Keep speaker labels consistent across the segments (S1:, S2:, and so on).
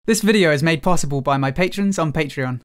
S1: This video is made possible by my patrons on Patreon.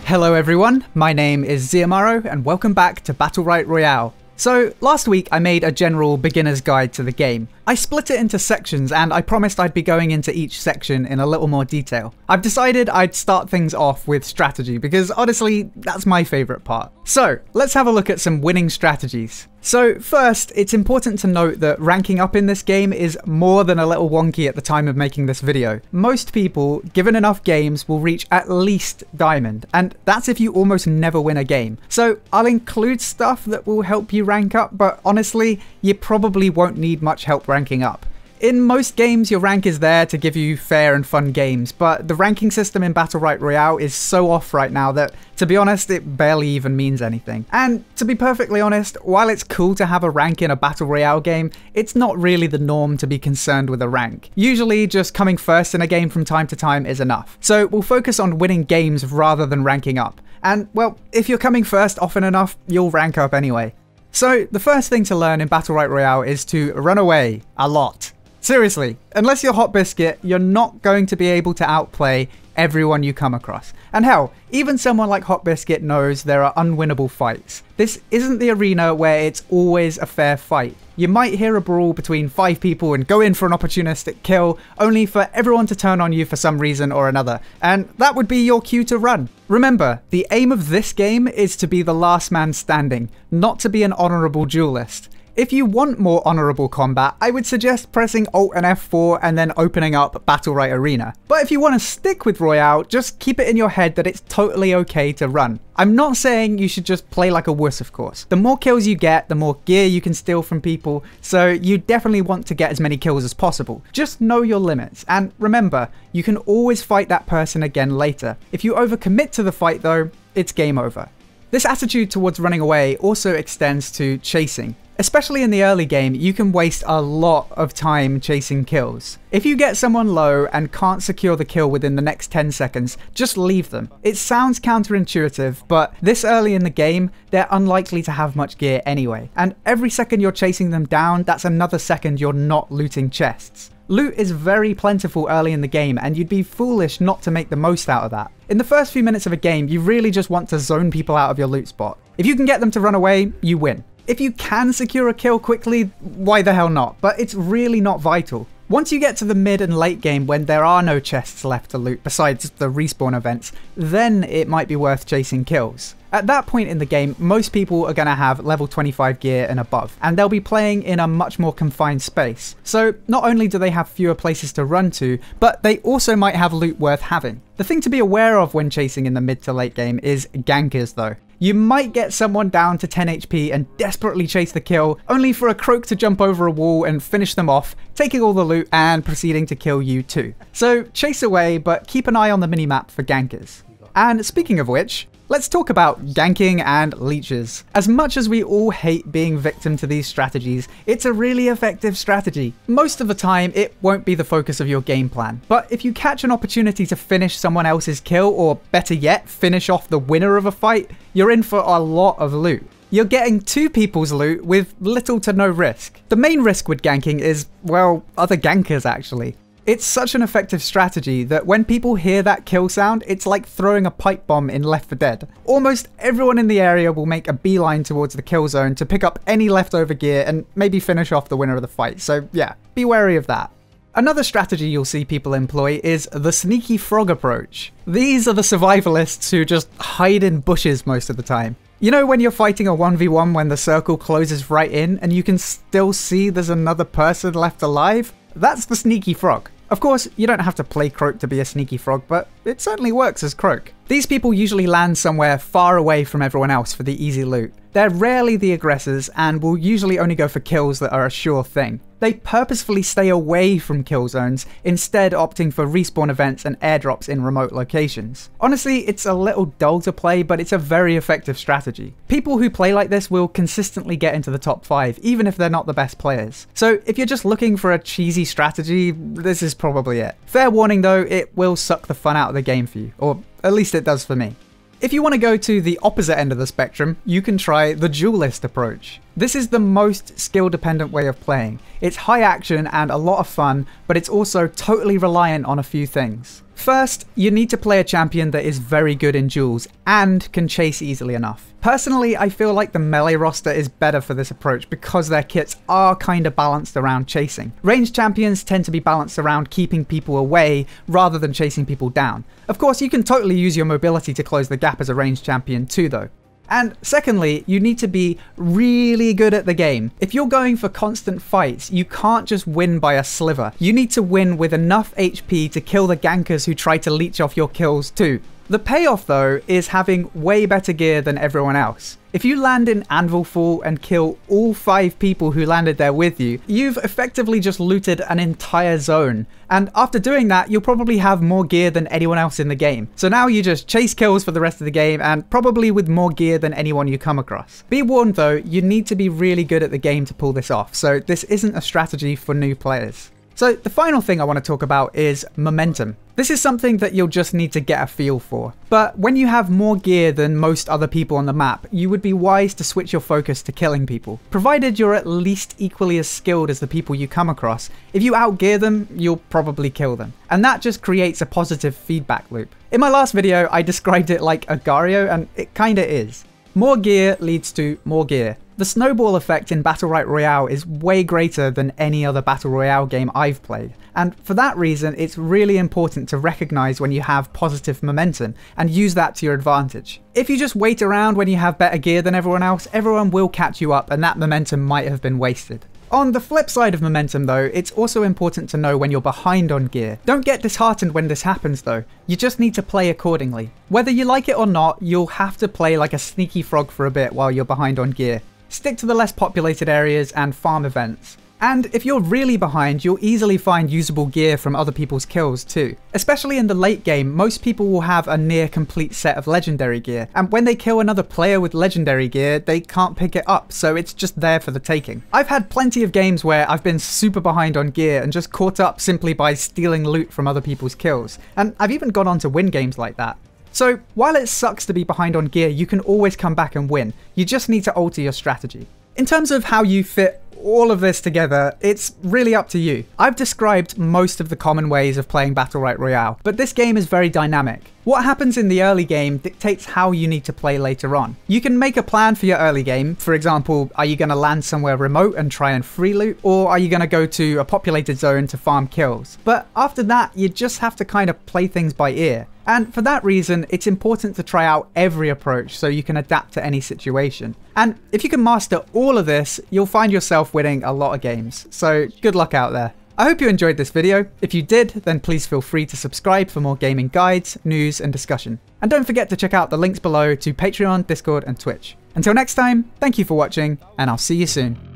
S1: Hello everyone, my name is Xiomaro and welcome back to Battlerite Royale. So, last week I made a general beginner's guide to the game. I split it into sections and I promised I'd be going into each section in a little more detail. I've decided I'd start things off with strategy because honestly, that's my favourite part. So, let's have a look at some winning strategies. So first, it's important to note that ranking up in this game is more than a little wonky at the time of making this video. Most people, given enough games, will reach at least Diamond, and that's if you almost never win a game. So I'll include stuff that will help you rank up, but honestly, you probably won't need much help ranking up. In most games, your rank is there to give you fair and fun games, but the ranking system in Battlerite Royale is so off right now that, to be honest, it barely even means anything. And to be perfectly honest, while it's cool to have a rank in a Battle Royale game, it's not really the norm to be concerned with a rank. Usually, just coming first in a game from time to time is enough. So we'll focus on winning games rather than ranking up. And, well, if you're coming first often enough, you'll rank up anyway. So, the first thing to learn in Battlerite Royale is to run away a lot. Seriously, unless you're Hot Biscuit, you're not going to be able to outplay everyone you come across. And hell, even someone like Hot Biscuit knows there are unwinnable fights. This isn't the arena where it's always a fair fight. You might hear a brawl between 5 people and go in for an opportunistic kill, only for everyone to turn on you for some reason or another, and that would be your cue to run. Remember, the aim of this game is to be the last man standing, not to be an honourable duelist. If you want more honourable combat, I would suggest pressing Alt and F4 and then opening up Battlerite Arena. But if you want to stick with Royale, just keep it in your head that it's totally okay to run. I'm not saying you should just play like a wuss, of course. The more kills you get, the more gear you can steal from people, so you definitely want to get as many kills as possible. Just know your limits, and remember, you can always fight that person again later. If you overcommit to the fight though, it's game over. This attitude towards running away also extends to chasing. Especially in the early game, you can waste a lot of time chasing kills. If you get someone low and can't secure the kill within the next 10 seconds, just leave them. It sounds counterintuitive, but this early in the game, they're unlikely to have much gear anyway. And every second you're chasing them down, that's another second you're not looting chests. Loot is very plentiful early in the game, and you'd be foolish not to make the most out of that. In the first few minutes of a game, you really just want to zone people out of your loot spot. If you can get them to run away, you win. If you can secure a kill quickly, why the hell not? But it's really not vital. Once you get to the mid and late game when there are no chests left to loot besides the respawn events, then it might be worth chasing kills. At that point in the game, most people are going to have level 25 gear and above, and they'll be playing in a much more confined space. So not only do they have fewer places to run to, but they also might have loot worth having. The thing to be aware of when chasing in the mid to late game is gankers though. You might get someone down to 10 HP and desperately chase the kill, only for a croak to jump over a wall and finish them off, taking all the loot and proceeding to kill you too. So chase away, but keep an eye on the minimap for gankers. And speaking of which, let's talk about ganking and leeches. As much as we all hate being victim to these strategies, it's a really effective strategy. Most of the time, it won't be the focus of your game plan. But if you catch an opportunity to finish someone else's kill, or better yet, finish off the winner of a fight, you're in for a lot of loot. You're getting 2 people's loot with little to no risk. The main risk with ganking is, well, other gankers actually. It's such an effective strategy that when people hear that kill sound, it's like throwing a pipe bomb in Left 4 Dead. Almost everyone in the area will make a beeline towards the kill zone to pick up any leftover gear and maybe finish off the winner of the fight, so yeah, be wary of that. Another strategy you'll see people employ is the sneaky frog approach. These are the survivalists who just hide in bushes most of the time. You know when you're fighting a 1v1 when the circle closes right in and you can still see there's another person left alive? That's the sneaky frog. Of course, you don't have to play Croak to be a sneaky frog, but it certainly works as Croak. These people usually land somewhere far away from everyone else for the easy loot. They're rarely the aggressors and will usually only go for kills that are a sure thing. They purposefully stay away from kill zones, instead opting for respawn events and airdrops in remote locations. Honestly, it's a little dull to play, but it's a very effective strategy. People who play like this will consistently get into the top 5, even if they're not the best players. So if you're just looking for a cheesy strategy, this is probably it. Fair warning though, it will suck the fun out of the game for you, or at least it does for me. If you want to go to the opposite end of the spectrum, you can try the duelist approach. This is the most skill-dependent way of playing. It's high action and a lot of fun, but it's also totally reliant on a few things. First, you need to play a champion that is very good in duels and can chase easily enough. Personally, I feel like the melee roster is better for this approach because their kits are kinda balanced around chasing. Ranged champions tend to be balanced around keeping people away rather than chasing people down. Of course, you can totally use your mobility to close the gap as a ranged champion too though. And secondly, you need to be really good at the game. If you're going for constant fights, you can't just win by a sliver. You need to win with enough HP to kill the gankers who try to leech off your kills too. The payoff though is having way better gear than everyone else. If you land in Anvil Fall and kill all 5 people who landed there with you, you've effectively just looted an entire zone. And after doing that, you'll probably have more gear than anyone else in the game. So now you just chase kills for the rest of the game and probably with more gear than anyone you come across. Be warned though, you need to be really good at the game to pull this off, so this isn't a strategy for new players. So the final thing I want to talk about is momentum. This is something that you'll just need to get a feel for. But when you have more gear than most other people on the map, you would be wise to switch your focus to killing people. Provided you're at least equally as skilled as the people you come across, if you outgear them, you'll probably kill them. And that just creates a positive feedback loop. In my last video, I described it like a Gario, and it kinda is. More gear leads to more gear. The snowball effect in Battlerite Royale is way greater than any other Battle Royale game I've played, and for that reason it's really important to recognise when you have positive momentum and use that to your advantage. If you just wait around when you have better gear than everyone else, everyone will catch you up and that momentum might have been wasted. On the flip side of momentum though, it's also important to know when you're behind on gear. Don't get disheartened when this happens though, you just need to play accordingly. Whether you like it or not, you'll have to play like a sneaky frog for a bit while you're behind on gear. Stick to the less populated areas and farm events. And if you're really behind, you'll easily find usable gear from other people's kills too. Especially in the late game, most people will have a near complete set of legendary gear, and when they kill another player with legendary gear, they can't pick it up, so it's just there for the taking. I've had plenty of games where I've been super behind on gear and just caught up simply by stealing loot from other people's kills, and I've even gone on to win games like that. So while it sucks to be behind on gear, you can always come back and win. You just need to alter your strategy. In terms of how you fit all of this together, it's really up to you. I've described most of the common ways of playing Battlerite Royale, but this game is very dynamic. What happens in the early game dictates how you need to play later on. You can make a plan for your early game. For example, are you going to land somewhere remote and try and free loot, or are you going to go to a populated zone to farm kills? But after that, you just have to kind of play things by ear. And for that reason, it's important to try out every approach so you can adapt to any situation. And if you can master all of this, you'll find yourself winning a lot of games. So good luck out there. I hope you enjoyed this video. If you did, then please feel free to subscribe for more gaming guides, news, and discussion. And don't forget to check out the links below to Patreon, Discord, and Twitch. Until next time, thank you for watching, and I'll see you soon.